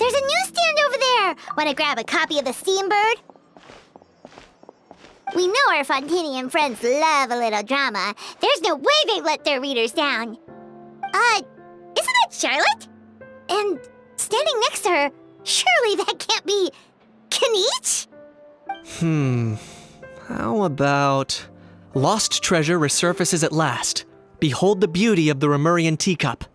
There's a newsstand over there! Wanna grab a copy of the Steambird? We know our Fontanian friends love a little drama. There's no way they let their readers down. Isn't that Charlotte? And standing next to her, surely that can't be Kaniche? How about... Lost treasure resurfaces at last. Behold the beauty of the Remurian teacup.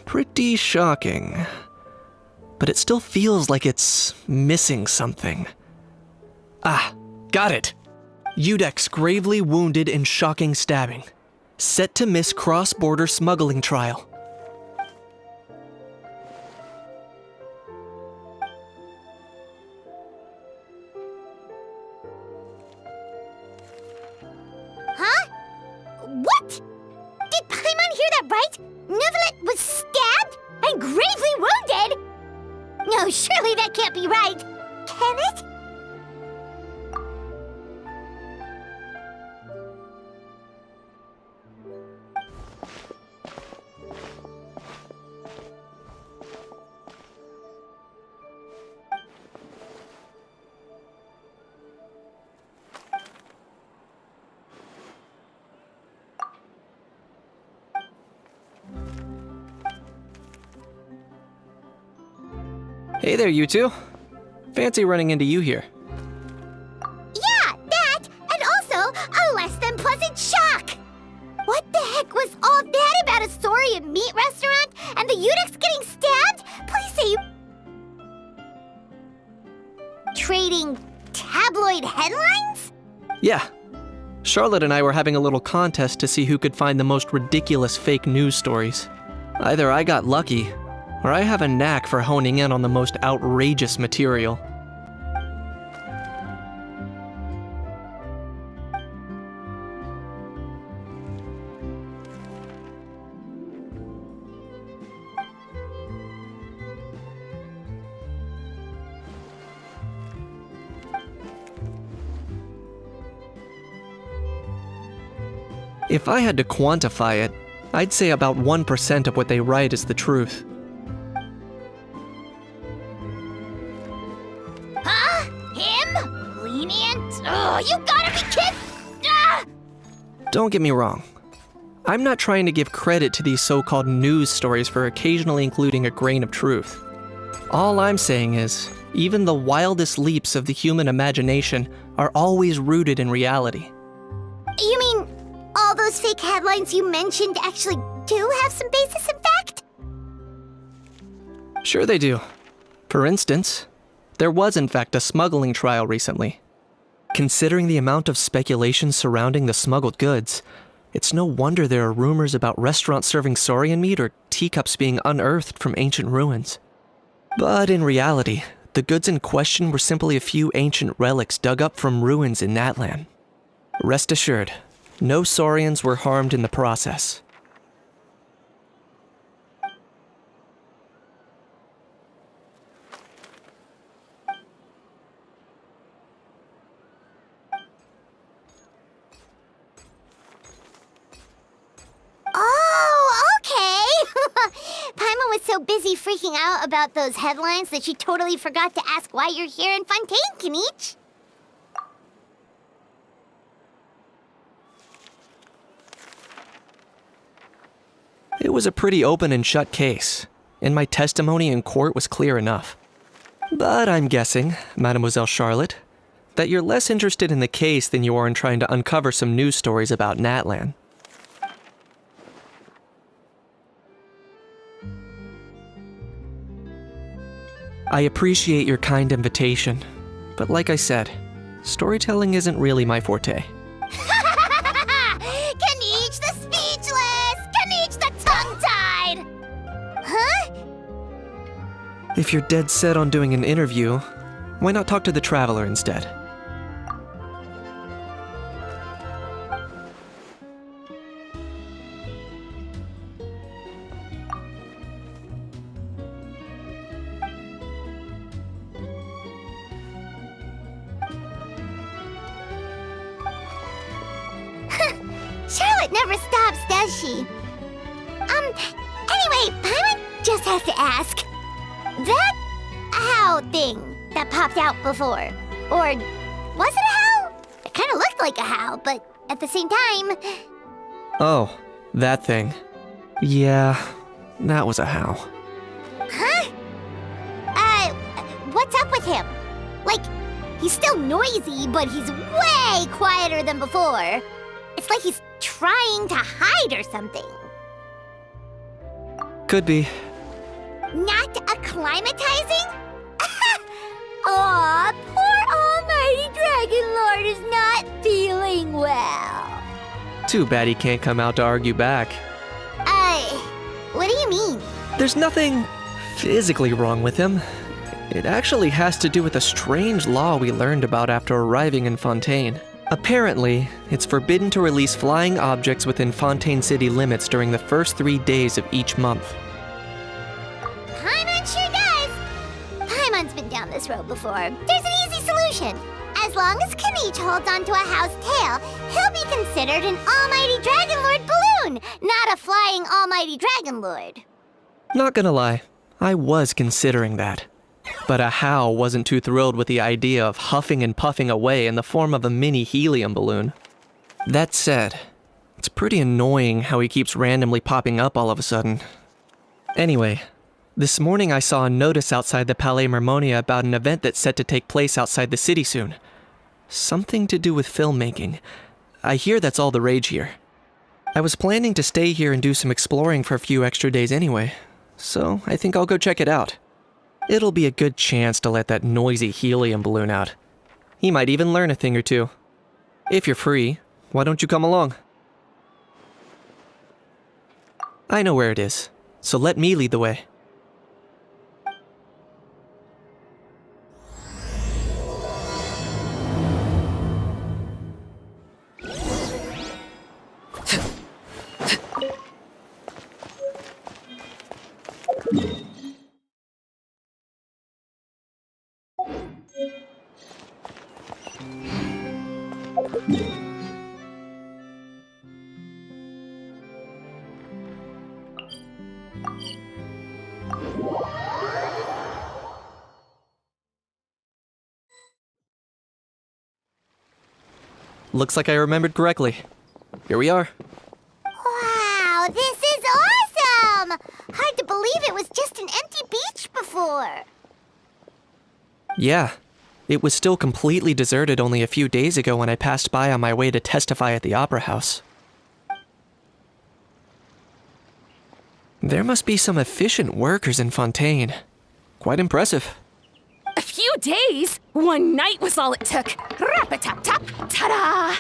Pretty shocking. But it still feels like it's missing something. Ah, got it! Udex gravely wounded in shocking stabbing. Set to miss cross-border smuggling trial. Huh? What? Did Paimon hear that right? Neuvillette was stabbed and gravely wounded? No, surely that can't be right. Can it? Hey there, you two. Fancy running into you here. Yeah, that, and also a less than pleasant shock. What the heck was all that about a saurian meat restaurant and the Udex getting stabbed? Please say you... Trading tabloid headlines? Yeah. Charlotte and I were having a little contest to see who could find the most ridiculous fake news stories. Either I got lucky, or I have a knack for honing in on the most outrageous material. If I had to quantify it, I'd say about 1% of what they write is the truth. Huh? Him? Lenient? Oh, you gotta be kidding! Ah! Don't get me wrong. I'm not trying to give credit to these so-called news stories for occasionally including a grain of truth. All I'm saying is, even the wildest leaps of the human imagination are always rooted in reality. You mean all those fake headlines you mentioned actually do have some basis in fact? Sure they do. For instance, there was in fact a smuggling trial recently. Considering the amount of speculation surrounding the smuggled goods, it's no wonder there are rumors about restaurants serving saurian meat or teacups being unearthed from ancient ruins. But in reality, the goods in question were simply a few ancient relics dug up from ruins in Natlan. Rest assured, no saurians were harmed in the process. Oh, okay! Paimon was so busy freaking out about those headlines that she totally forgot to ask why you're here in Fontaine, Kaniche. It was a pretty open and shut case, and my testimony in court was clear enough. But I'm guessing, Mademoiselle Charlotte, that you're less interested in the case than you are in trying to uncover some news stories about Natlan. I appreciate your kind invitation, but like I said, storytelling isn't really my forte. Kaniche the speechless! Kaniche the tongue-tied! Huh? If you're dead set on doing an interview, why not talk to the Traveler instead? Charlotte! Charlotte never stops, does she? Anyway, Paimon just has to ask. That owl thing that popped out before, or was it a howl? It kind of looked like a howl, but at the same time... Oh, that thing. Yeah, that was a howl. Huh? What's up with him? Like, he's still noisy, but he's way quieter than before. It's like he's trying to hide or something. Could be. Not acclimatizing? Aw, poor Almighty Dragon Lord is not feeling well. Too bad he can't come out to argue back. What do you mean? There's nothing physically wrong with him. It actually has to do with a strange law we learned about after arriving in Fontaine. Apparently, it's forbidden to release flying objects within Fontaine city limits during the first 3 days of each month. Paimon sure does. Paimon's been down this road before. There's an easy solution. As long as Kaniche holds onto a how's tail, he'll be considered an Almighty Dragon Lord balloon, not a flying Almighty Dragon Lord. Not gonna lie, I was considering that. But a How wasn't too thrilled with the idea of huffing and puffing away in the form of a mini helium balloon. That said, it's pretty annoying how he keeps randomly popping up all of a sudden. Anyway, this morning I saw a notice outside the Palais Mermonia about an event that's set to take place outside the city soon. Something to do with filmmaking. I hear that's all the rage here. I was planning to stay here and do some exploring for a few extra days anyway, so I think I'll go check it out. It'll be a good chance to let that noisy helium balloon out. He might even learn a thing or two. If you're free, why don't you come along? I know where it is, so let me lead the way. Looks like I remembered correctly. Here we are. Wow, this is awesome! Hard to believe it was just an empty beach before. Yeah, it was still completely deserted only a few days ago when I passed by on my way to testify at the Opera House. There must be some efficient workers in Fontaine. Quite impressive. A few days? One night was all it took. Rap-a-tap-tap, ta-da!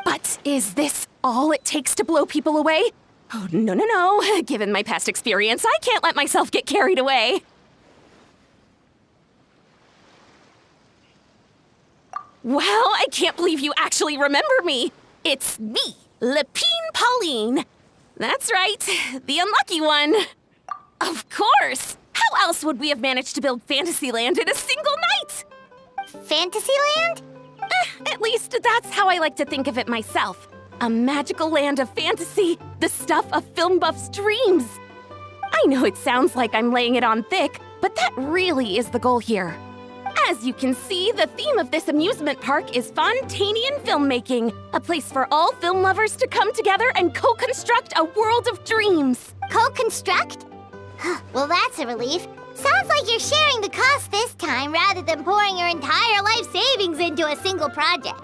But is this all it takes to blow people away? Oh, no. Given my past experience, I can't let myself get carried away. Well, I can't believe you actually remember me. It's me, Lapine Pauline. That's right, the unlucky one. Of course! How else would we have managed to build Fantasyland in a single night? Fantasyland? At least that's how I like to think of it myself. A magical land of fantasy, the stuff of film buffs' dreams. I know it sounds like I'm laying it on thick, but that really is the goal here. As you can see, the theme of this amusement park is Fontainian filmmaking, a place for all film lovers to come together and co-construct a world of dreams. Co-construct? Well, that's a relief. Sounds like you're sharing the cost this time rather than pouring your entire life savings into a single project.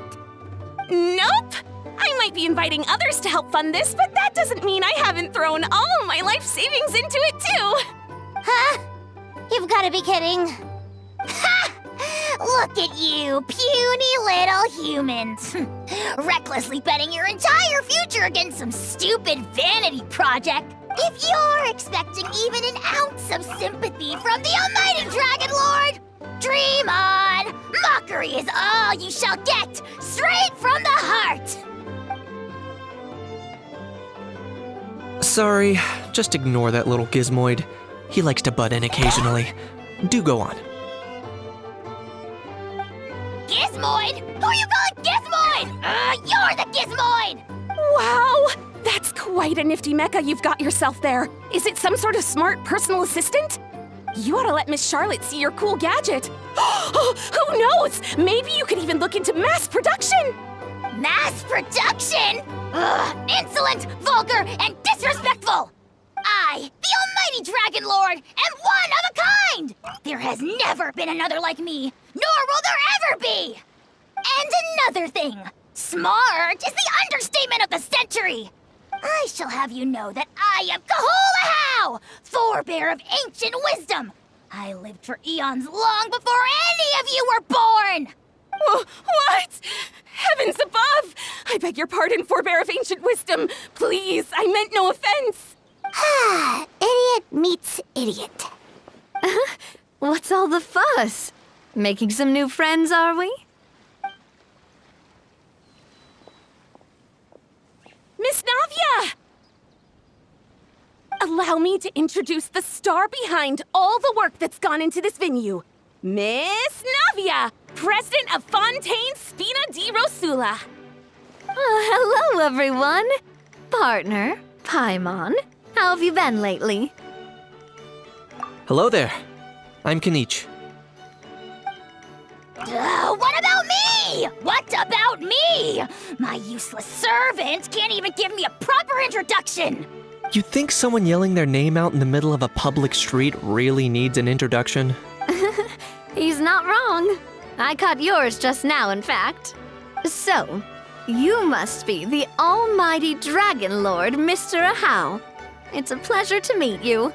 Nope! I might be inviting others to help fund this, but that doesn't mean I haven't thrown all my life savings into it too! Huh? You've got to be kidding. Ha! Look at you, puny little humans. Recklessly betting your entire future against some stupid vanity project. If you're expecting even an ounce of sympathy from the Almighty Dragon Lord, dream on! Mockery is all you shall get, straight from the heart! Sorry, just ignore that little gizmoid. He likes to butt in occasionally. Do go on. Gizmoid? Who you calling Gizmoid? You're the Gizmoid! Wow! That's quite a nifty mecha you've got yourself there. Is it some sort of smart personal assistant? You ought to let Miss Charlotte see your cool gadget. Who knows? Maybe you could even look into mass production. Mass production? Ugh, insolent, vulgar, and disrespectful! I, the Almighty Dragon Lord, am one of a kind! There has never been another like me, nor will there ever be! And another thing, smart is the understatement of the century! I shall have you know that I am Kahulahau, forebear of ancient wisdom! I lived for eons long before any of you were born! What? Heavens above! I beg your pardon, forebear of ancient wisdom. Please, I meant no offense. Idiot meets idiot. What's all the fuss? Making some new friends, are we? Miss Navia! Allow me to introduce the star behind all the work that's gone into this venue. Miss Navia, president of Fontaine Spina di Rosula. Hello, everyone. Partner, Paimon, how have you been lately? Hello there. I'm Kanich. What about me? What about me? My useless servant can't even give me a proper introduction. You think someone yelling their name out in the middle of a public street really needs an introduction? He's not wrong. I caught yours just now, in fact. So, you must be the almighty Dragon Lord, Mr. Ahau. It's a pleasure to meet you.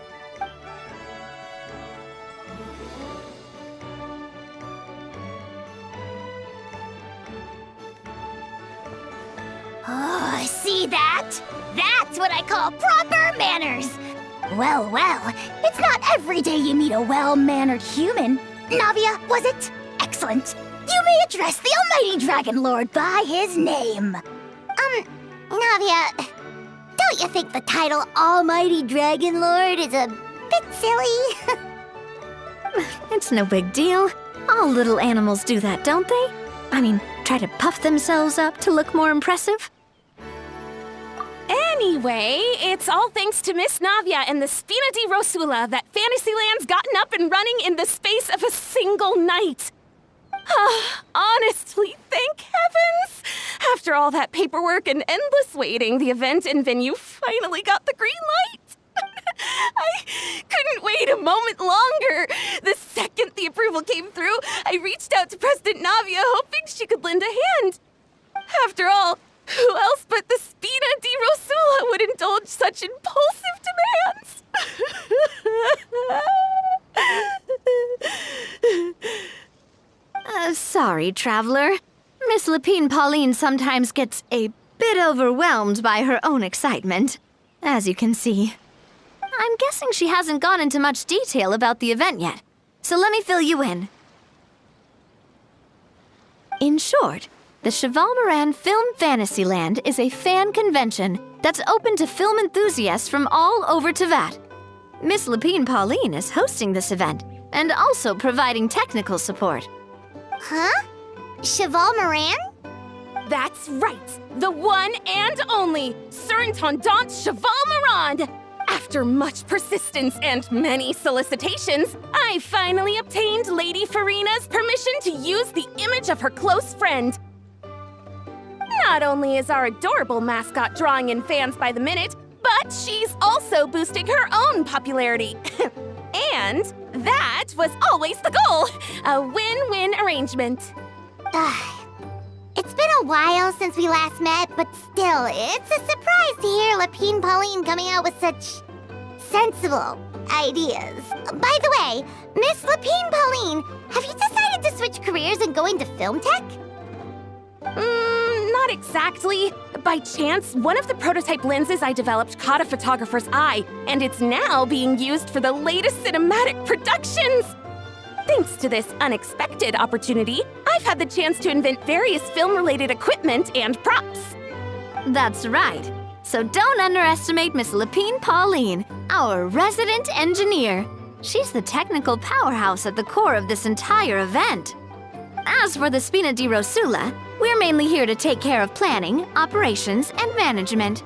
Oh, see that? That's what I call proper manners. Well, it's not every day you meet a well-mannered human. Navia, was it? Excellent. You may address the Almighty Dragon Lord by his name. Navia, don't you think the title Almighty Dragon Lord is a bit silly? It's no big deal. All little animals do that, don't they? I mean, try to puff themselves up to look more impressive. Anyway, it's all thanks to Miss Navia and the Spina di Rosula that Fantasyland's gotten up and running in the space of a single night. Honestly, thank heavens! After all that paperwork and endless waiting, the event and venue finally got the green light. I couldn't wait a moment longer. The second the approval came through, I reached out to President Navia hoping she could lend a hand. After all, who else but the Spina di Rosula would indulge such impulsive demands? Sorry, traveler. Miss Lapine Pauline sometimes gets a bit overwhelmed by her own excitement, as you can see. I'm guessing she hasn't gone into much detail about the event yet, so let me fill you in. In short, the Cheval Moran Film Fantasyland is a fan convention that's open to film enthusiasts from all over Teyvat. Miss Lapine Pauline is hosting this event and also providing technical support. Huh? Cheval Moran? That's right, the one and only Surintendant Cheval Moran. After much persistence and many solicitations, I finally obtained Lady Farina's permission to use the image of her close friend. Not only is our adorable mascot drawing in fans by the minute, but she's also boosting her own popularity. And that was always the goal, a win-win arrangement. It's been a while since we last met, but still, it's a surprise to hear Lapine Pauline coming out with such sensible ideas. By the way, Miss Lapine Pauline, have you decided to switch careers and go into film tech? Not exactly. By chance, one of the prototype lenses I developed caught a photographer's eye, and it's now being used for the latest cinematic productions. Thanks to this unexpected opportunity, I've had the chance to invent various film-related equipment and props. That's right. So don't underestimate Miss Lapine Pauline, our resident engineer. She's the technical powerhouse at the core of this entire event. As for the Spina di Rosula, we're mainly here to take care of planning, operations, and management.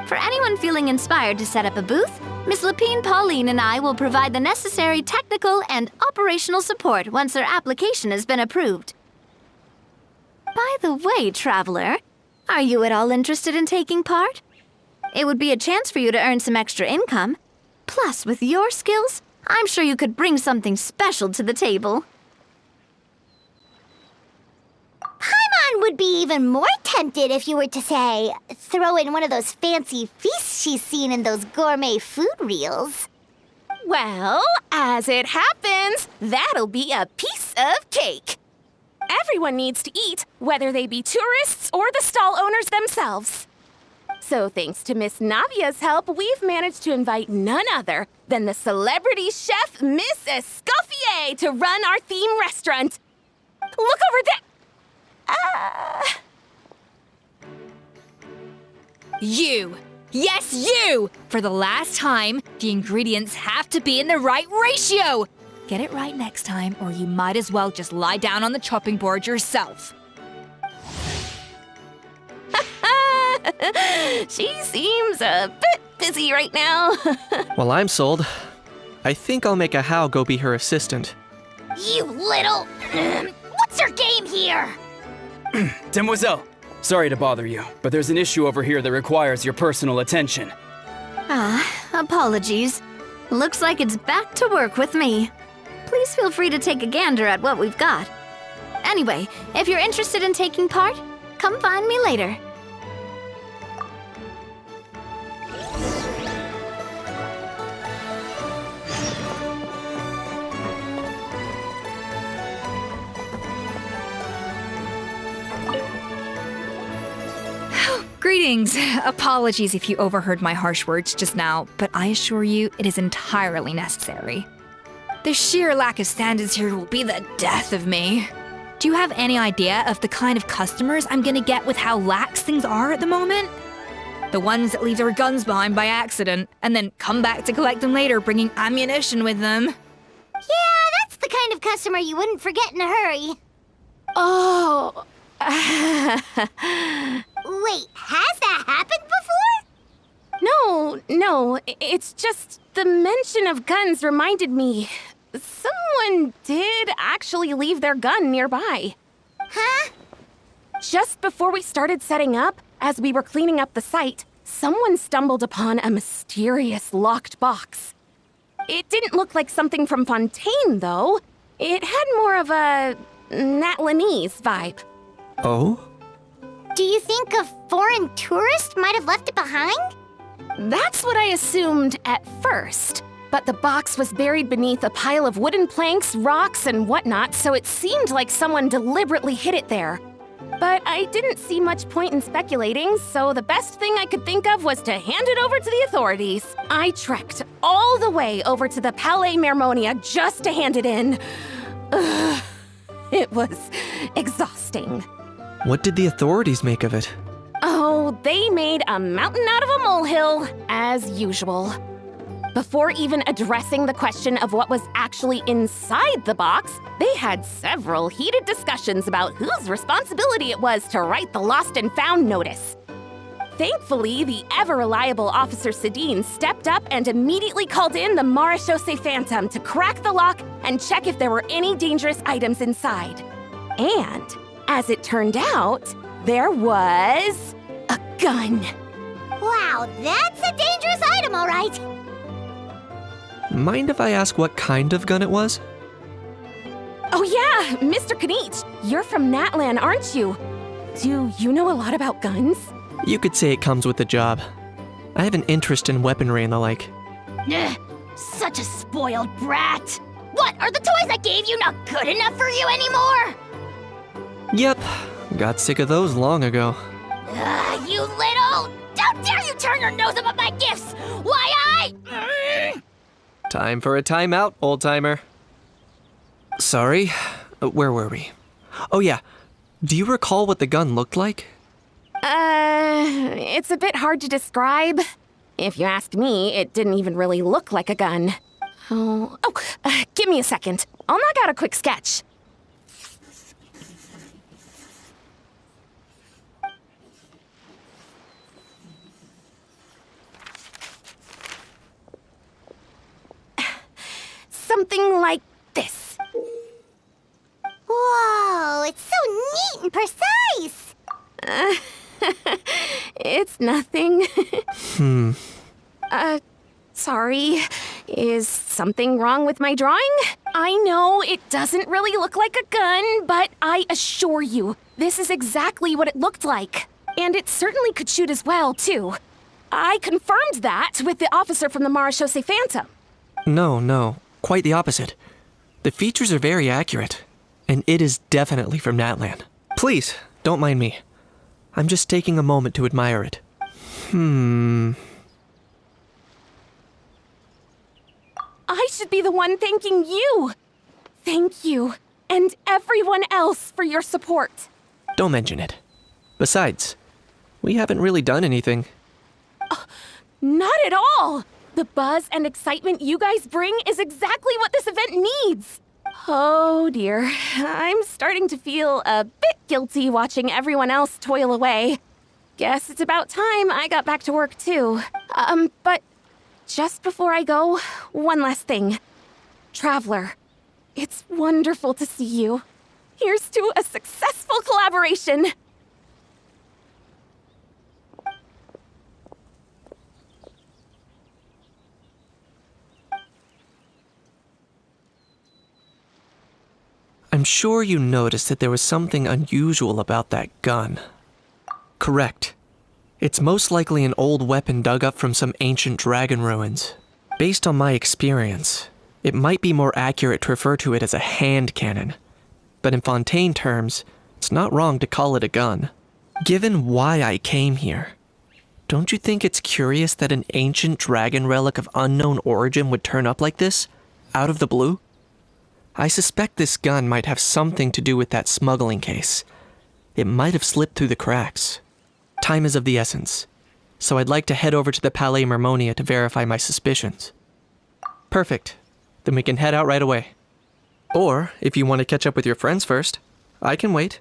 For anyone feeling inspired to set up a booth, Miss Lapine Pauline and I will provide the necessary technical and operational support once their application has been approved. By the way, traveler, are you at all interested in taking part? It would be a chance for you to earn some extra income. Plus, with your skills, I'm sure you could bring something special to the table. Paimon would be even more tempted if you were to, say, throw in one of those fancy feasts she's seen in those gourmet food reels. Well, as it happens, that'll be a piece of cake. Everyone needs to eat, whether they be tourists or the stall owners themselves. So thanks to Miss Navia's help, we've managed to invite none other than the celebrity chef, Miss Escoffier, to run our theme restaurant. Look over there! You! Yes, you! For the last time, the ingredients have to be in the right ratio! Get it right next time, or you might as well just lie down on the chopping board yourself. She seems a bit busy right now. Well, I'm sold. I think I'll make a Hao go be her assistant. You little... What's your game here? Demoiselle, sorry to bother you, but there's an issue over here that requires your personal attention. Apologies. Looks like it's back to work with me. Please feel free to take a gander at what we've got. Anyway, if you're interested in taking part, come find me later. Greetings. Apologies if you overheard my harsh words just now, but I assure you it is entirely necessary. The sheer lack of standards here will be the death of me. Do you have any idea of the kind of customers I'm gonna get with how lax things are at the moment? The ones that leave their guns behind by accident and then come back to collect them later bringing ammunition with them. Yeah, that's the kind of customer you wouldn't forget in a hurry. Oh. Wait, has that happened before? No, it's just the mention of guns reminded me. Someone did actually leave their gun nearby. Huh? Just before we started setting up, as we were cleaning up the site, someone stumbled upon a mysterious locked box. It didn't look like something from Fontaine, though. It had more of a Natlanese vibe. Oh? Do you think a foreign tourist might have left it behind? That's what I assumed at first. But the box was buried beneath a pile of wooden planks, rocks, and whatnot, so it seemed like someone deliberately hid it there. But I didn't see much point in speculating, so the best thing I could think of was to hand it over to the authorities. I trekked all the way over to the Palais Mermonia just to hand it in. Ugh, it was exhausting. What did the authorities make of it? Oh, they made a mountain out of a molehill, as usual. Before even addressing the question of what was actually inside the box, they had several heated discussions about whose responsibility it was to write the lost and found notice. Thankfully, the ever-reliable Officer Sedine stepped up and immediately called in the Marechaussee Phantom to crack the lock and check if there were any dangerous items inside. And, as it turned out, there was a gun. Wow, that's a dangerous item, all right. Mind if I ask what kind of gun it was? Oh yeah, Mr. Kanich, you're from Natlan, aren't you? Do you know a lot about guns? You could say it comes with the job. I have an interest in weaponry and the like. Ugh, such a spoiled brat. What, are the toys I gave you not good enough for you anymore? Yep, got sick of those long ago. You little... How dare you turn your nose up at my gifts? Why Time for a timeout, old-timer. Sorry, where were we? Oh yeah, do you recall what the gun looked like? It's a bit hard to describe. If you ask me, it didn't even really look like a gun. Give me a second. I'll knock out a quick sketch. something like this. Whoa, it's so neat and precise! It's nothing. Sorry. Is something wrong with my drawing? I know it doesn't really look like a gun, but I assure you, this is exactly what it looked like. And it certainly could shoot as well, too. I confirmed that with the officer from the Marechaussee Phantom. No, quite the opposite. The features are very accurate, and it is definitely from Natlan. Please, don't mind me. I'm just taking a moment to admire it. I should be the one thanking you. Thank you, and everyone else for your support. Don't mention it. Besides, we haven't really done anything. Not at all! The buzz and excitement you guys bring is exactly what this event needs. Oh dear, I'm starting to feel a bit guilty watching everyone else toil away. Guess it's about time I got back to work too. But just before I go, one last thing. Traveler, it's wonderful to see you. Here's to a successful collaboration. I'm sure you noticed that there was something unusual about that gun. Correct. It's most likely an old weapon dug up from some ancient dragon ruins. Based on my experience, it might be more accurate to refer to it as a hand cannon. But in Fontaine terms, it's not wrong to call it a gun. Given why I came here, don't you think it's curious that an ancient dragon relic of unknown origin would turn up like this, out of the blue? I suspect this gun might have something to do with that smuggling case. It might have slipped through the cracks. Time is of the essence, so I'd like to head over to the Palais Mermonia to verify my suspicions. Perfect. Then we can head out right away. Or, if you want to catch up with your friends first, I can wait.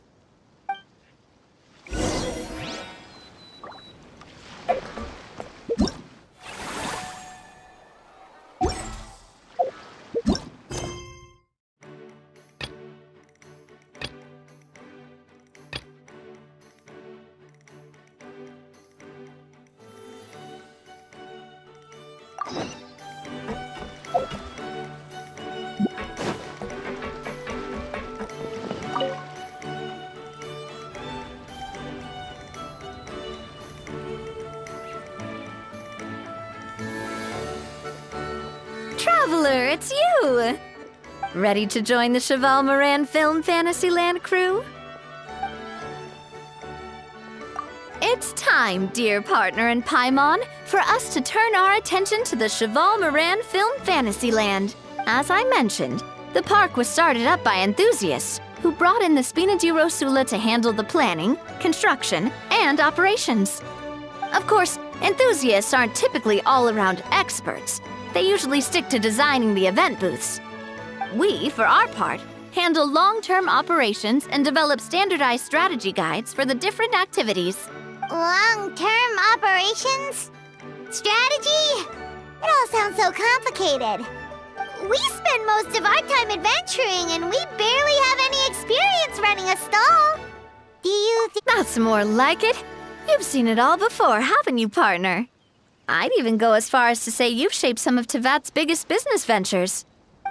Traveler, it's you! Ready to join the Cheval Moran Film Fantasyland crew? It's time, dear partner in Paimon, for us to turn our attention to the Cheval Moran Film Fantasyland. As I mentioned, the park was started up by enthusiasts who brought in the Spina di Rosula to handle the planning, construction, and operations. Of course, enthusiasts aren't typically all-around experts. They usually stick to designing the event booths. We, for our part, handle long-term operations and develop standardized strategy guides for the different activities. Long-term operations? Strategy? It all sounds so complicated. We spend most of our time adventuring and we barely have any experience running a stall. Do you think— That's more like it. You've seen it all before, haven't you, partner? I'd even go as far as to say you've shaped some of Tevat's biggest business ventures.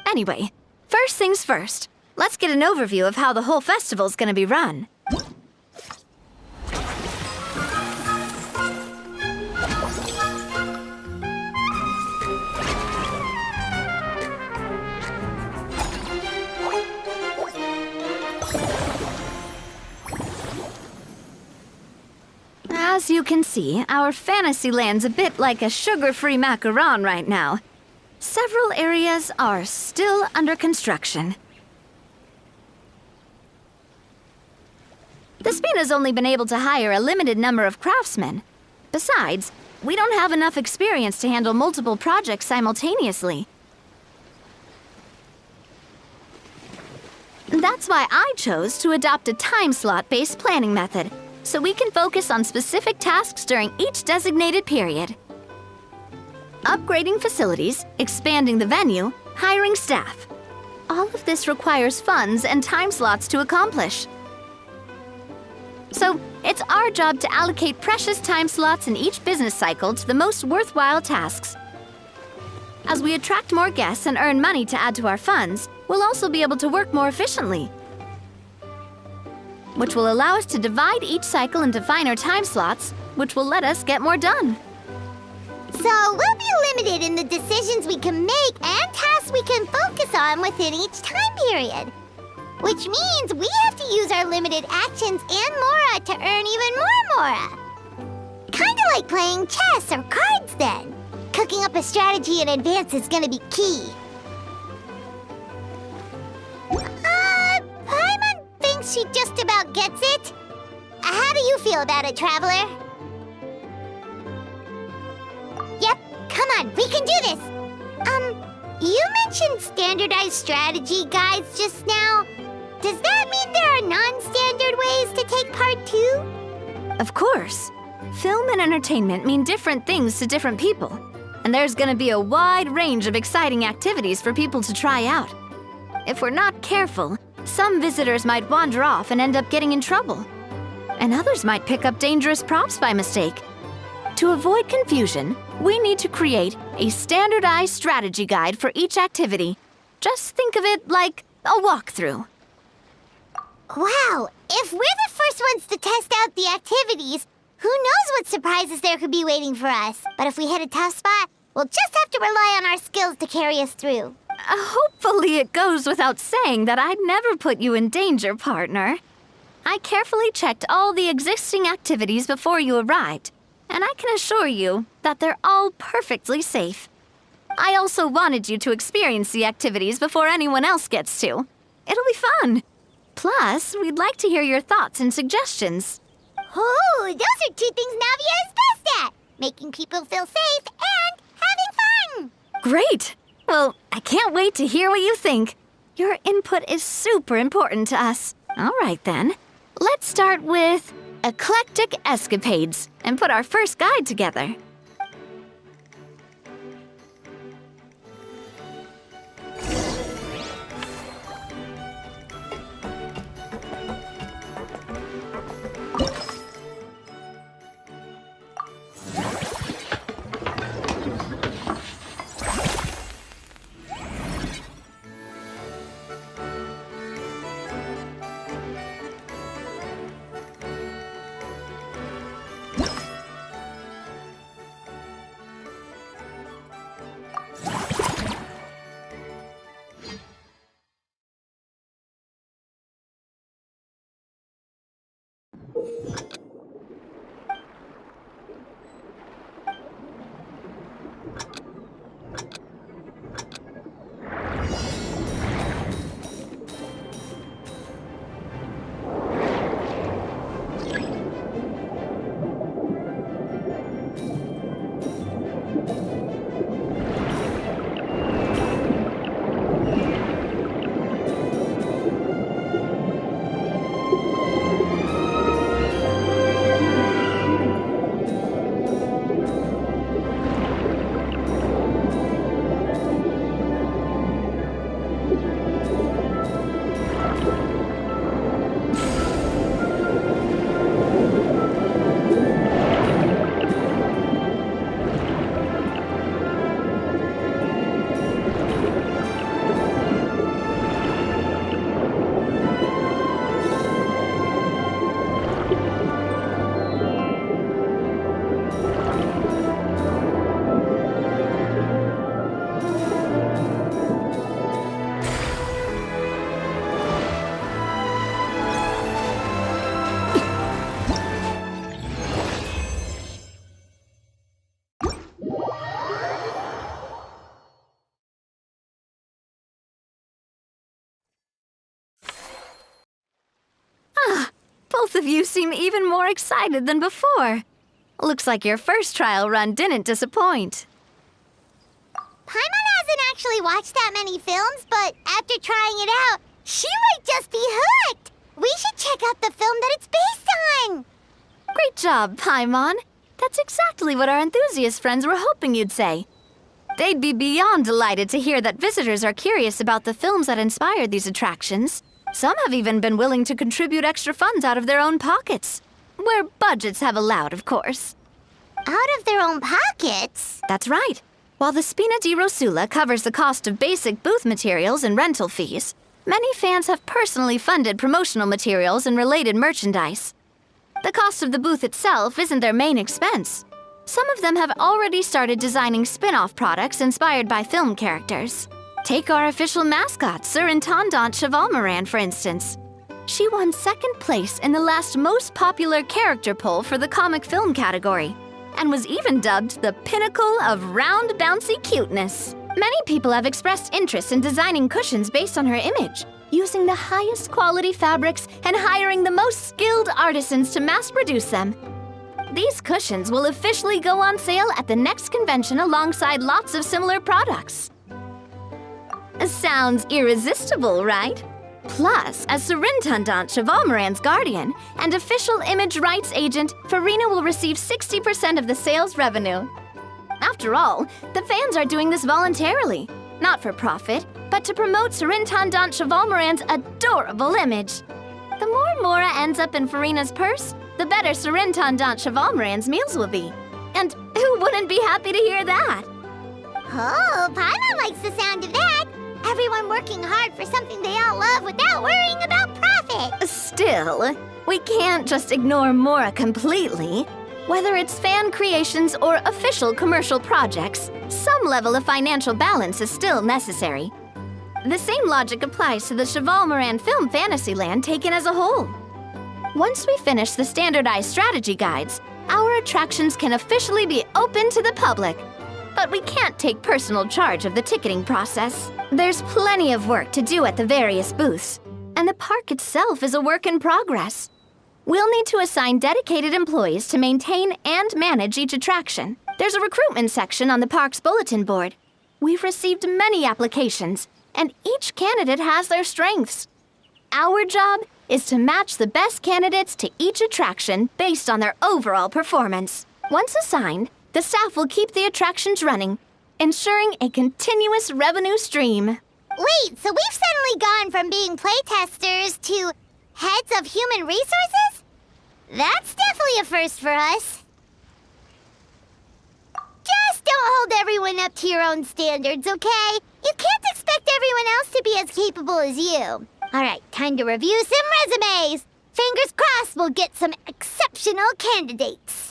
Anyway, first things first. Let's get an overview of how the whole festival's gonna be run. As you can see, our Fantasyland's a bit like a sugar-free macaron right now. Several areas are still under construction. The Spina's only been able to hire a limited number of craftsmen. Besides, we don't have enough experience to handle multiple projects simultaneously. That's why I chose to adopt a time slot-based planning method, so we can focus on specific tasks during each designated period. Upgrading facilities, expanding the venue, hiring staff. All of this requires funds and time slots to accomplish. So, it's our job to allocate precious time slots in each business cycle to the most worthwhile tasks. As we attract more guests and earn money to add to our funds, we'll also be able to work more efficiently, which will allow us to divide each cycle into finer time slots, which will let us get more done. So we'll be limited in the decisions we can make and tasks we can focus on within each time period. Which means we have to use our limited actions and Mora to earn even more Mora. Kinda like playing chess or cards then. Cooking up a strategy in advance is gonna be key. Paimon thinks she just about gets it. How do you feel about it, Traveler? Yep, come on, we can do this. You mentioned standardized strategy guides just now. Does that mean there are non-standard ways to take part too? Of course. Film and entertainment mean different things to different people. And there's gonna be a wide range of exciting activities for people to try out. If we're not careful, some visitors might wander off and end up getting in trouble. And others might pick up dangerous props by mistake. To avoid confusion, we need to create a standardized strategy guide for each activity. Just think of it like a walkthrough. Wow, if we're the first ones to test out the activities, who knows what surprises there could be waiting for us. But if we hit a tough spot, we'll just have to rely on our skills to carry us through. Hopefully it goes without saying that I'd never put you in danger, partner. I carefully checked all the existing activities before you arrived, and I can assure you that they're all perfectly safe. I also wanted you to experience the activities before anyone else gets to. It'll be fun. Plus, we'd like to hear your thoughts and suggestions. Oh, those are two things Navia is best at. Making people feel safe and having fun. Great! Well, I can't wait to hear what you think. Your input is super important to us. All right, then. Let's start with Eclectic Escapades and put our first guide together. Both of you seem even more excited than before. Looks like your first trial run didn't disappoint. Paimon hasn't actually watched that many films, but after trying it out, she might just be hooked. We should check out the film that it's based on. Great job, Paimon. That's exactly what our enthusiast friends were hoping you'd say. They'd be beyond delighted to hear that visitors are curious about the films that inspired these attractions. Some have even been willing to contribute extra funds out of their own pockets. Where budgets have allowed, of course. Out of their own pockets? That's right. While the Spina di Rosula covers the cost of basic booth materials and rental fees, many fans have personally funded promotional materials and related merchandise. The cost of the booth itself isn't their main expense. Some of them have already started designing spin-off products inspired by film characters. Take our official mascot, Surintendant Chevalmoran, for instance. She won second place in the last most popular character poll for the comic film category, and was even dubbed the pinnacle of round, bouncy cuteness. Many people have expressed interest in designing cushions based on her image, using the highest quality fabrics and hiring the most skilled artisans to mass produce them. These cushions will officially go on sale at the next convention alongside lots of similar products. Sounds irresistible, right? Plus, as Surintendant Chevalmoran's guardian and official image rights agent, Farina will receive 60% of the sales revenue. After all, the fans are doing this voluntarily, not for profit, but to promote Surintendant Chevalmoran's adorable image. The more Mora ends up in Farina's purse, the better Surintendant Chevalmoran's meals will be. And who wouldn't be happy to hear that? Oh, Paimon likes the sound of that. Everyone working hard for something they all love without worrying about profit. Still, we can't just ignore Mora completely. Whether it's fan creations or official commercial projects, some level of financial balance is still necessary. The same logic applies to the Chevalmoran Film Fantasyland taken as a whole. Once we finish the standardized strategy guides, our attractions can officially be open to the public. But we can't take personal charge of the ticketing process. There's plenty of work to do at the various booths, and the park itself is a work in progress. We'll need to assign dedicated employees to maintain and manage each attraction. There's a recruitment section on the park's bulletin board. We've received many applications, and each candidate has their strengths. Our job is to match the best candidates to each attraction based on their overall performance. Once assigned, the staff will keep the attractions running, ensuring a continuous revenue stream. Wait, so we've suddenly gone from being playtesters to heads of human resources? That's definitely a first for us. Just don't hold everyone up to your own standards, okay? You can't expect everyone else to be as capable as you. All right, time to review some resumes. Fingers crossed we'll get some exceptional candidates.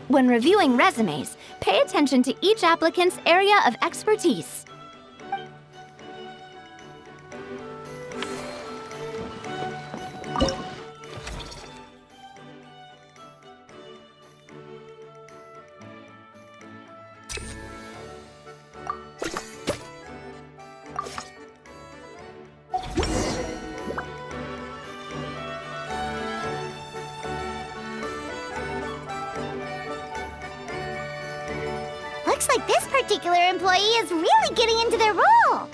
When reviewing resumes, pay attention to each applicant's area of expertise. Looks like this particular employee is really getting into their role.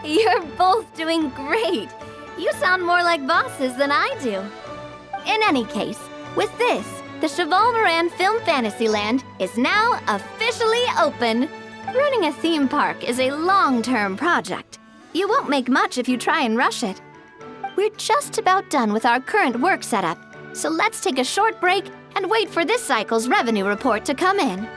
You're both doing great. You sound more like bosses than I do. In any case, with this, the Chevalmoran Film Fantasyland is now officially open. Running a theme park is a long-term project. You won't make much if you try and rush it. We're just about done with our current work setup, so let's take a short break and wait for this cycle's revenue report to come in.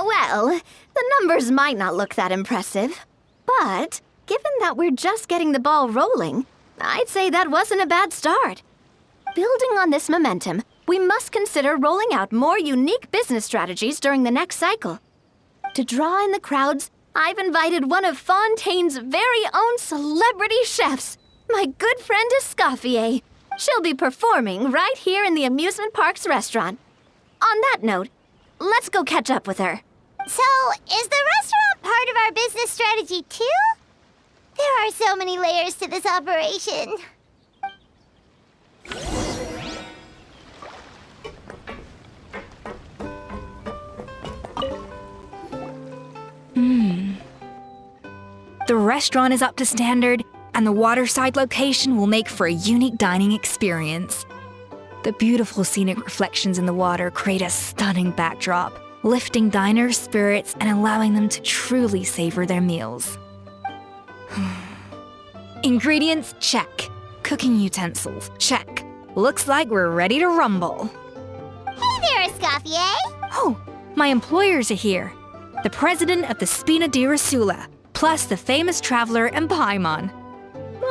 Well, the numbers might not look that impressive, but given that we're just getting the ball rolling, I'd say that wasn't a bad start. Building on this momentum, we must consider rolling out more unique business strategies during the next cycle. To draw in the crowds, I've invited one of Fontaine's very own celebrity chefs, my good friend Escoffier. She'll be performing right here in the amusement park's restaurant. On that note, let's go catch up with her. So, is the restaurant part of our business strategy too? There are so many layers to this operation. The restaurant is up to standard, and the waterside location will make for a unique dining experience. The beautiful scenic reflections in the water create a stunning backdrop, lifting diners' spirits and allowing them to truly savor their meals. Ingredients, check. Cooking utensils, check. Looks like we're ready to rumble. Hey there, Escoffier! Oh, my employers are here. The president of the Spina di Rasula, plus the famous traveler and Paimon.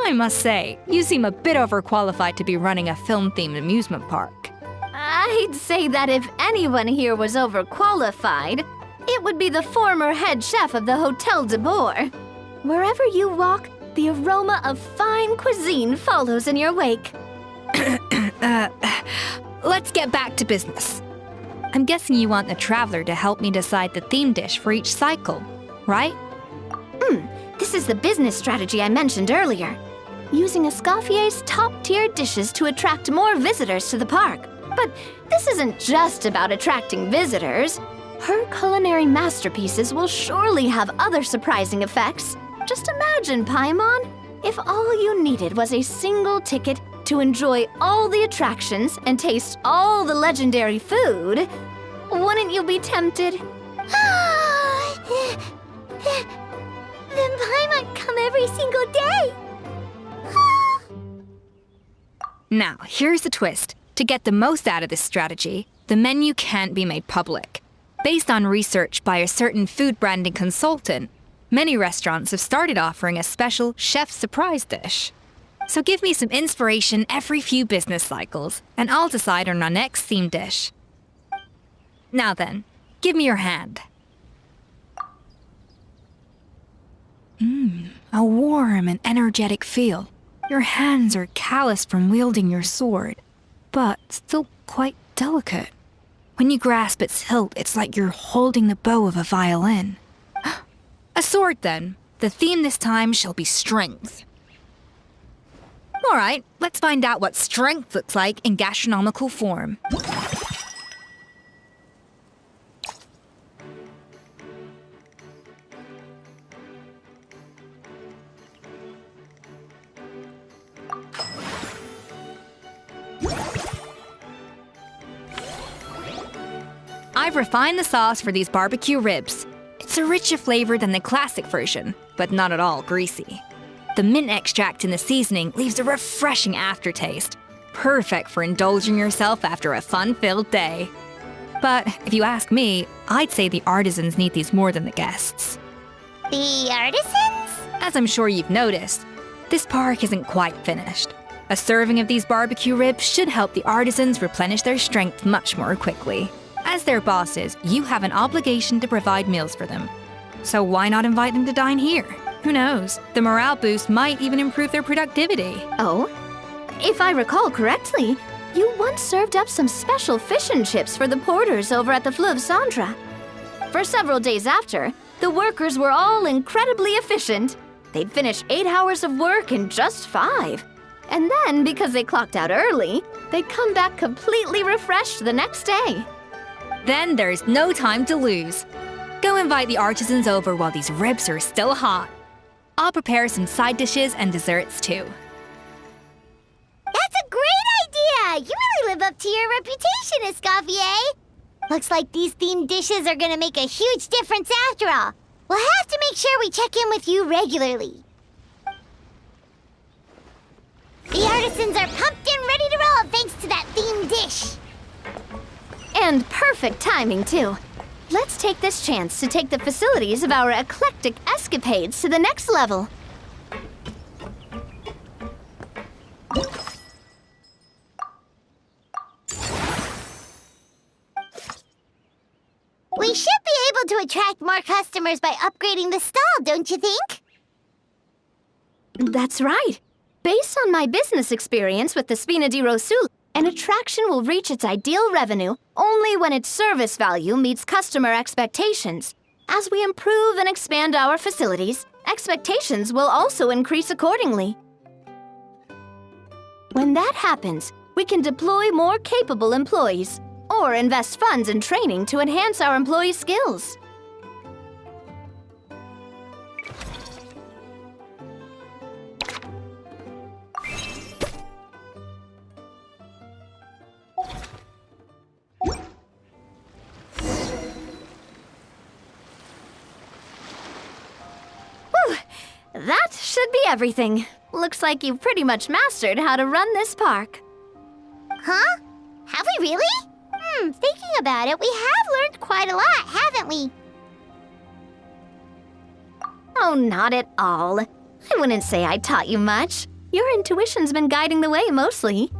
I must say, you seem a bit overqualified to be running a film-themed amusement park. I'd say that if anyone here was overqualified, it would be the former head chef of the Hotel de Boer. Wherever you walk, the aroma of fine cuisine follows in your wake. Let's get back to business. I'm guessing you want the traveler to help me decide the theme dish for each cycle, right? This is the business strategy I mentioned earlier. Using Escoffier's top-tier dishes to attract more visitors to the park. But this isn't just about attracting visitors. Her culinary masterpieces will surely have other surprising effects. Just imagine, Paimon, if all you needed was a single ticket to enjoy all the attractions and taste all the legendary food. Wouldn't you be tempted? Then Paimon come every single day! Now, here's the twist. To get the most out of this strategy, the menu can't be made public. Based on research by a certain food branding consultant, many restaurants have started offering a special chef surprise dish. So give me some inspiration every few business cycles, and I'll decide on our next theme dish. Now then, give me your hand. A warm and energetic feel. Your hands are calloused from wielding your sword, but still quite delicate. When you grasp its hilt, it's like you're holding the bow of a violin. A sword, then. The theme this time shall be strength. All right, let's find out what strength looks like in gastronomical form. I've refined the sauce for these barbecue ribs. It's a richer flavor than the classic version, but not at all greasy. The mint extract in the seasoning leaves a refreshing aftertaste, perfect for indulging yourself after a fun-filled day. But if you ask me, I'd say the artisans need these more than the guests. The artisans? As I'm sure you've noticed, this park isn't quite finished. A serving of these barbecue ribs should help the artisans replenish their strength much more quickly. As their bosses, you have an obligation to provide meals for them. So why not invite them to dine here? Who knows? The morale boost might even improve their productivity. Oh? If I recall correctly, you once served up some special fish and chips for the porters over at the Fleuve Centre. For several days after, the workers were all incredibly efficient. They'd finish 8 hours of work in just 5. And then, because they clocked out early, they'd come back completely refreshed the next day. Then there's no time to lose. Go invite the artisans over while these ribs are still hot. I'll prepare some side dishes and desserts too. That's a great idea! You really live up to your reputation, Escoffier! Looks like these themed dishes are gonna make a huge difference after all. We'll have to make sure we check in with you regularly. The artisans are pumped and ready to roll thanks to that themed dish. And perfect timing, too. Let's take this chance to take the facilities of our eclectic escapades to the next level. We should be able to attract more customers by upgrading the stall, don't you think? That's right. Based on my business experience with the Spina di Rosul, An attraction will reach its ideal revenue only when its service value meets customer expectations. As we improve and expand our facilities, expectations will also increase accordingly. When that happens, we can deploy more capable employees or invest funds in training to enhance our employees' skills. That should be everything. Looks like you've pretty much mastered how to run this park. Huh? Have we really? Thinking about it, we have learned quite a lot, haven't we? Oh, not at all. I wouldn't say I taught you much. Your intuition's been guiding the way mostly.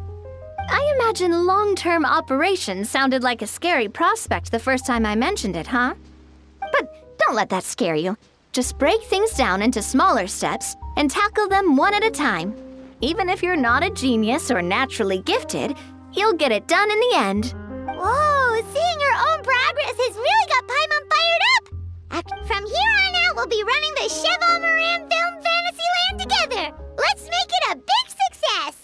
I imagine long-term operations sounded like a scary prospect the first time I mentioned it, huh? But don't let that scare you. Just break things down into smaller steps and tackle them one at a time. Even if you're not a genius or naturally gifted, you'll get it done in the end. Whoa, seeing your own progress has really got Paimon fired up! From here on out, we'll be running the Cheval Moran Film Fantasyland together! Let's make it a big success!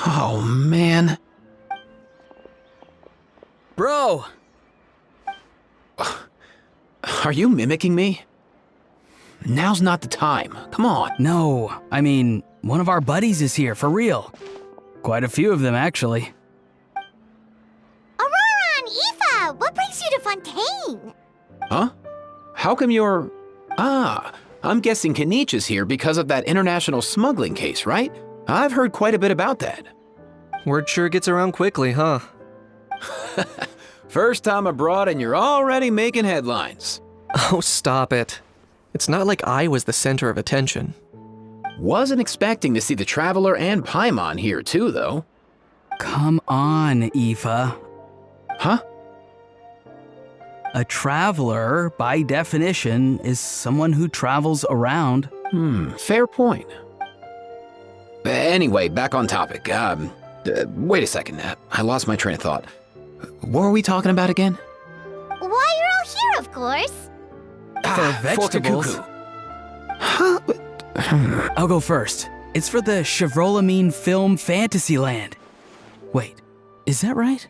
Oh, man. Bro! Are you mimicking me? Now's not the time. Come on. No, I mean, one of our buddies is here, for real. Quite a few of them, actually. Aurora and Aoife, what brings you to Fontaine? Huh? How come you're... I'm guessing Kanich is here because of that international smuggling case, right? I've heard quite a bit about that. Word sure gets around quickly, huh? First time abroad and you're already making headlines. Oh, stop it. It's not like I was the center of attention. Wasn't expecting to see the Traveler and Paimon here too, though. Come on, Aoife. Huh? A traveler, by definition, is someone who travels around. Fair point. Anyway, back on topic. Wait a second. I lost my train of thought. What were we talking about again? Why, you're all here, of course. For vegetables. Fork-a-cuckoo. Huh? I'll go first. It's for the Chevrolamine Film Fantasyland. Wait, is that right?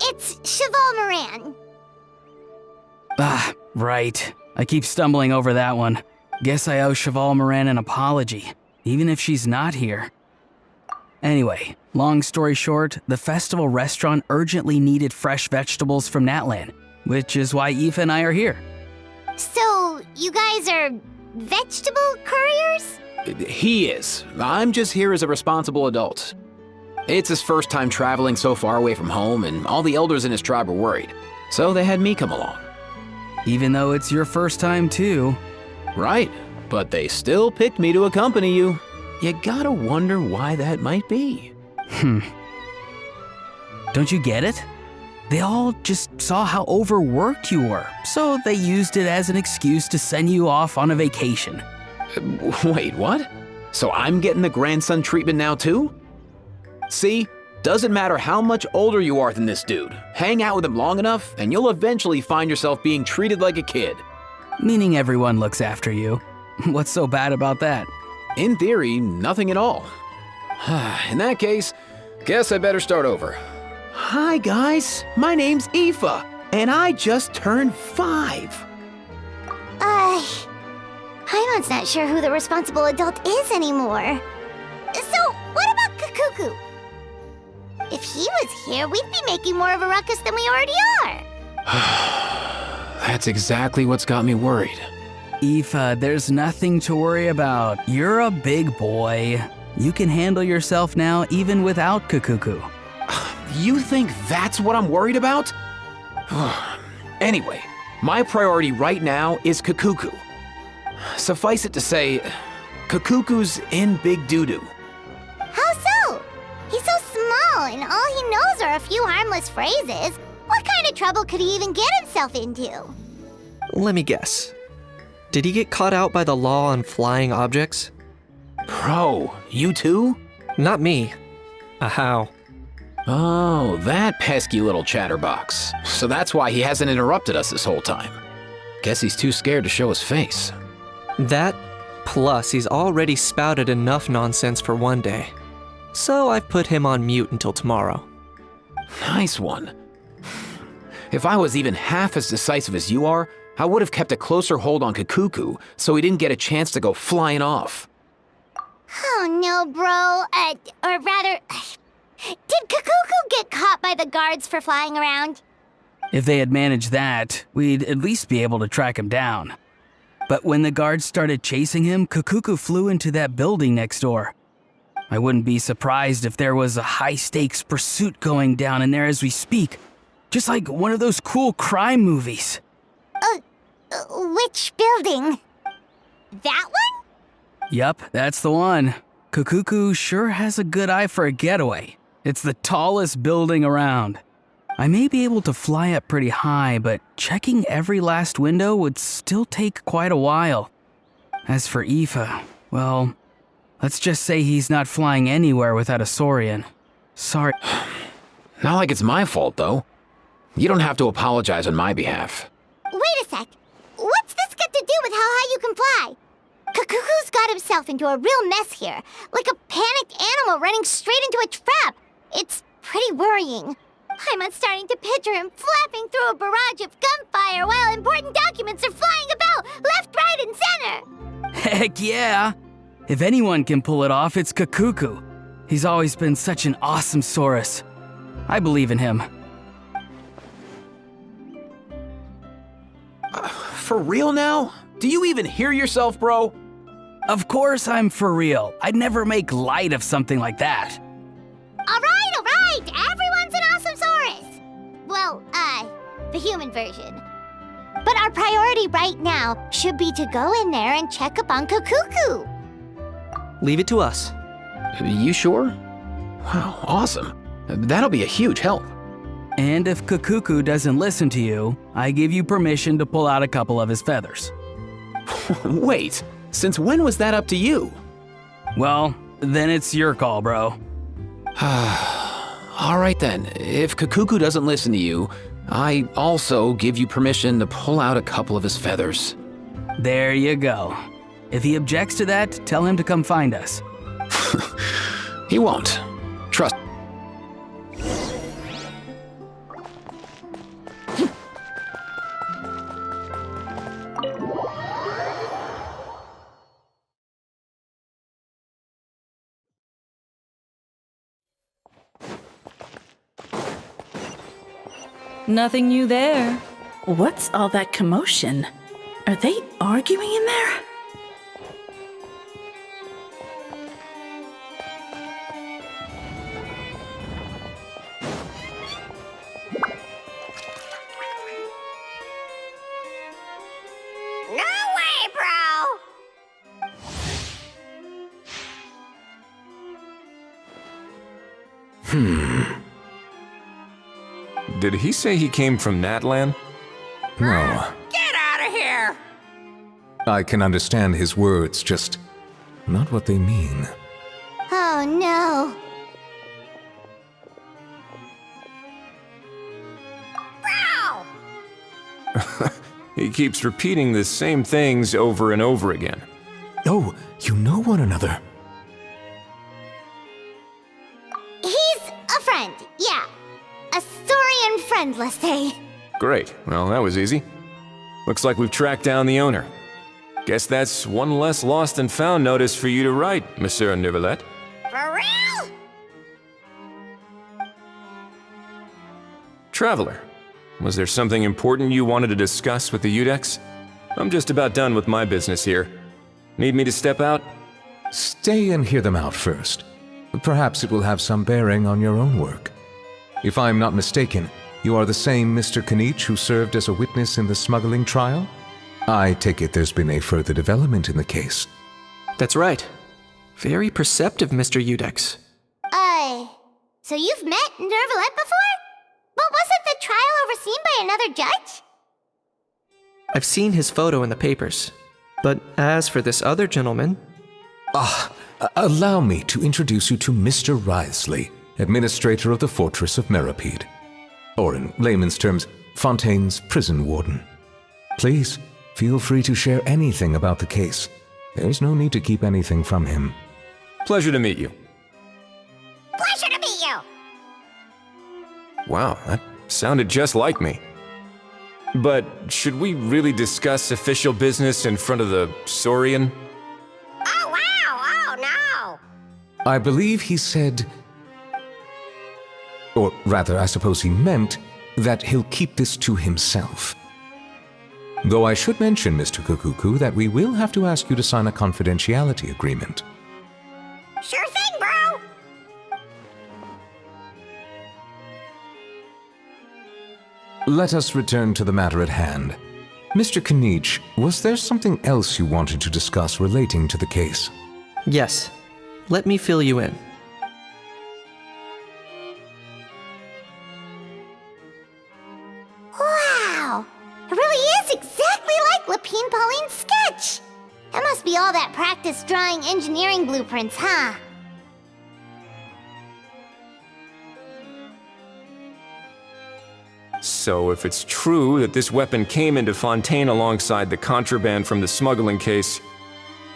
It's Cheval Moran. Ah, right. I keep stumbling over that one. Guess I owe Cheval Moran an apology, even if she's not here. Anyway, long story short, the festival restaurant urgently needed fresh vegetables from Natlan, which is why Aoife and I are here. So, you guys are vegetable couriers? He is. I'm just here as a responsible adult. It's his first time traveling so far away from home, and all the elders in his tribe were worried. So they had me come along. Even though it's your first time too. Right, but they still picked me to accompany you. You gotta wonder why that might be. Don't you get it? They all just saw how overworked you were, so they used it as an excuse to send you off on a vacation. Wait, what? So I'm getting the grandson treatment now too? See, doesn't matter how much older you are than this dude. Hang out with him long enough, and you'll eventually find yourself being treated like a kid. Meaning everyone looks after you. What's so bad about that? In theory, nothing at all. In that case, guess I better start over. Hi guys, my name's Aoife, and I just turned 5. Paimon's not sure who the responsible adult is anymore. So, what about Kakuku? If If he was here, we'd be making more of a ruckus than we already are. That's exactly what's got me worried. Aoife, there's nothing to worry about. You're a big boy. You can handle yourself now even without Kakuku. You think that's what I'm worried about? Anyway, my priority right now is Kakuku. Suffice it to say, Kakuku's in big doo-doo. How so? He's so small, and all he knows are a few harmless phrases. What kind of trouble could he even get himself into? Let me guess. Did he get caught out by the law on flying objects? Bro, you too? Not me. How? Oh, that pesky little chatterbox. So that's why he hasn't interrupted us this whole time. Guess he's too scared to show his face. That, plus he's already spouted enough nonsense for one day. So I've put him on mute until tomorrow. Nice one. If I was even half as decisive as you are, I would have kept a closer hold on Kakuku so he didn't get a chance to go flying off. Oh no, bro. Or rather, did Kakuku get caught by the guards for flying around? If they had managed that, we'd at least be able to track him down. But when the guards started chasing him, Kakuku flew into that building next door. I wouldn't be surprised if there was a high-stakes pursuit going down in there as we speak. Just like one of those cool crime movies. Which building? That one? Yup, that's the one. Kakuku sure has a good eye for a getaway. It's the tallest building around. I may be able to fly up pretty high, but checking every last window would still take quite a while. As for Aoife, well, let's just say he's not flying anywhere without a Saurian. Sorry. Not like it's my fault, though. You don't have to apologize on my behalf. Wait a sec. What's this got to do with how high you can fly? Kakuku's got himself into a real mess here, like a panicked animal running straight into a trap. It's pretty worrying. I'm starting to picture him flapping through a barrage of gunfire while important documents are flying about left, right, and center. Heck yeah! If anyone can pull it off, it's Kakuku. He's always been such an awesome Saurus. I believe in him. For real now? Do you even hear yourself, bro? Of course I'm for real. I'd never make light of something like that. All right. Everyone's an awesome Saurus. Well, the human version. But our priority right now should be to go in there and check up on Kakuku. Leave it to us. You sure? Wow, awesome. That'll be a huge help. And if Kakuku doesn't listen to you, I give you permission to pull out a couple of his feathers. Wait, since when was that up to you? Well, then it's your call, bro. All right then, if Kakuku doesn't listen to you, I also give you permission to pull out a couple of his feathers. There you go. If he objects to that, tell him to come find us. He won't. Trust. Nothing new there. What's all that commotion? Are they arguing in there? No way, bro! Did he say he came from Natlan? No. Get out of here! I can understand his words, just not what they mean. Oh no. Bro! He keeps repeating the same things over and over again. Oh, you know one another. He's a friend, yeah. A Saurian friend, let's say. Great. Well, that was easy. Looks like we've tracked down the owner. Guess that's one less lost and found notice for you to write, Monsieur Neuvillette. For real? Traveler, was there something important you wanted to discuss with the Udex? I'm just about done with my business here. Need me to step out? Stay and hear them out first. Perhaps it will have some bearing on your own work. If I'm not mistaken, you are the same Mr. Kanich who served as a witness in the smuggling trial? I take it there's been a further development in the case. That's right. Very perceptive, Mr. Udex. So you've met Nervalette before? But wasn't the trial overseen by another judge? I've seen his photo in the papers. But as for this other gentleman... Allow me to introduce you to Mr. Wriothesley, Administrator of the Fortress of Meripede. Or in layman's terms, Fontaine's prison warden. Please, feel free to share anything about the case. There's no need to keep anything from him. Pleasure to meet you. Pleasure to meet you! Wow, that sounded just like me. But should we really discuss official business in front of the Saurian? Oh, wow! Oh, no! I believe he said... Or rather, I suppose he meant that he'll keep this to himself. Though I should mention, Mr. Kukuku, that we will have to ask you to sign a confidentiality agreement. Sure thing, bro! Let us return to the matter at hand. Mr. Kanich, was there something else you wanted to discuss relating to the case? Yes. Let me fill you in. Wow! It really is exactly like Lapine Pauline's sketch! That must be all that practice drawing engineering blueprints, huh? So if it's true that this weapon came into Fontaine alongside the contraband from the smuggling case,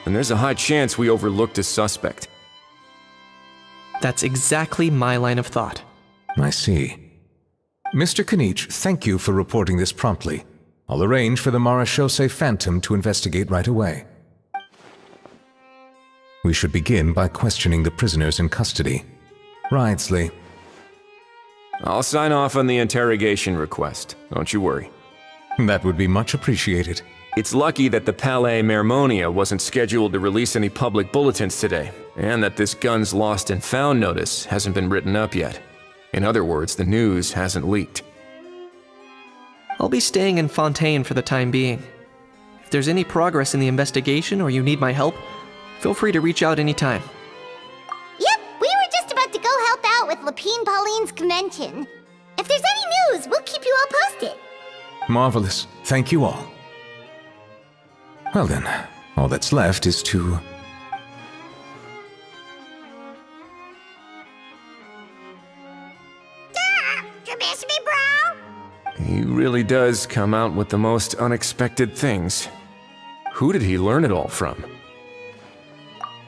then there's a high chance we overlooked a suspect. That's exactly my line of thought. I see. Mr. Kanich, thank you for reporting this promptly. I'll arrange for the Marechaussee Phantom to investigate right away. We should begin by questioning the prisoners in custody. Wriothesley. I'll sign off on the interrogation request, don't you worry. That would be much appreciated. It's lucky that the Palais Mermonia wasn't scheduled to release any public bulletins today, and that this guns lost and found notice hasn't been written up yet. In other words, the news hasn't leaked. I'll be staying in Fontaine for the time being. If there's any progress in the investigation or you need my help, feel free to reach out anytime. Yep, we were just about to go help out with Lapine Pauline's convention. If there's any news, we'll keep you all posted. Marvelous. Thank you all. Well then, all that's left is to... You miss me, bro? He really does come out with the most unexpected things. Who did he learn it all from?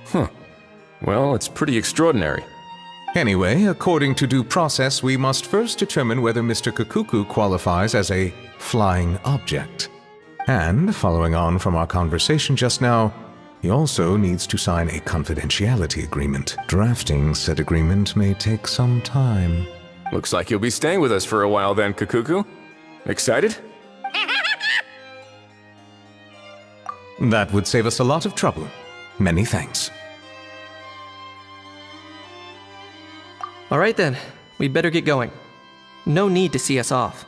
Huh. Well, it's pretty extraordinary. Anyway, according to due process, we must first determine whether Mr. Kukuku qualifies as a flying object. And, following on from our conversation just now, he also needs to sign a confidentiality agreement. Drafting said agreement may take some time. Looks like you'll be staying with us for a while then, Kukuku. Excited? That would save us a lot of trouble. Many thanks. Alright then, we'd better get going. No need to see us off.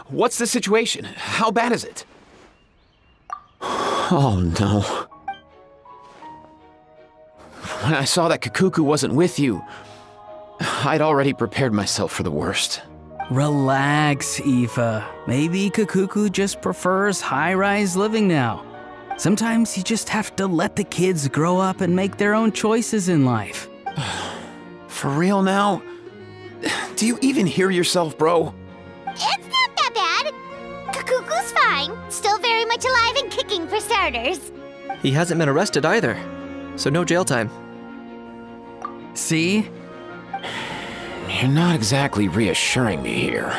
What's the situation? How bad is it? Oh no. When I saw that Kukuku wasn't with you, I'd already prepared myself for the worst. Relax, Aoife. Maybe Kakuku just prefers high-rise living now. Sometimes you just have to let the kids grow up and make their own choices in life. For real now? Do you even hear yourself, bro? It's not that bad. Kakuku's fine. Still very much alive and kicking for starters. He hasn't been arrested either, so no jail time. See? You're not exactly reassuring me here.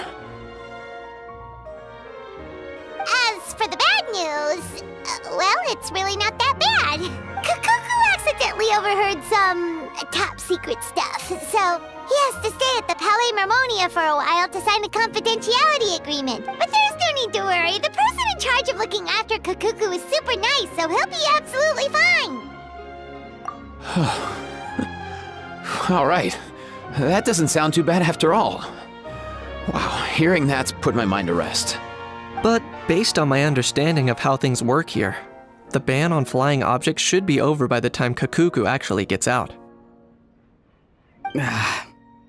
As for the bad news, well, it's really not that bad. Kakuku accidentally overheard some top secret stuff, so he has to stay at the Palais Mermonia for a while to sign a confidentiality agreement. But there's no need to worry. The person in charge of looking after Kakuku is super nice, so he'll be absolutely fine. All right. That doesn't sound too bad after all. Wow, hearing that's put my mind to rest. But based on my understanding of how things work here, the ban on flying objects should be over by the time Kakuku actually gets out.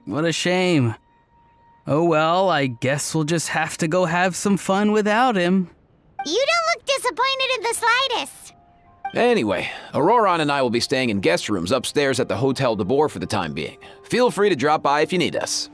What a shame. Oh well, I guess we'll just have to go have some fun without him. You don't look disappointed in the slightest. Anyway, Auroron and I will be staying in guest rooms upstairs at the Hotel de Boer for the time being. Feel free to drop by if you need us.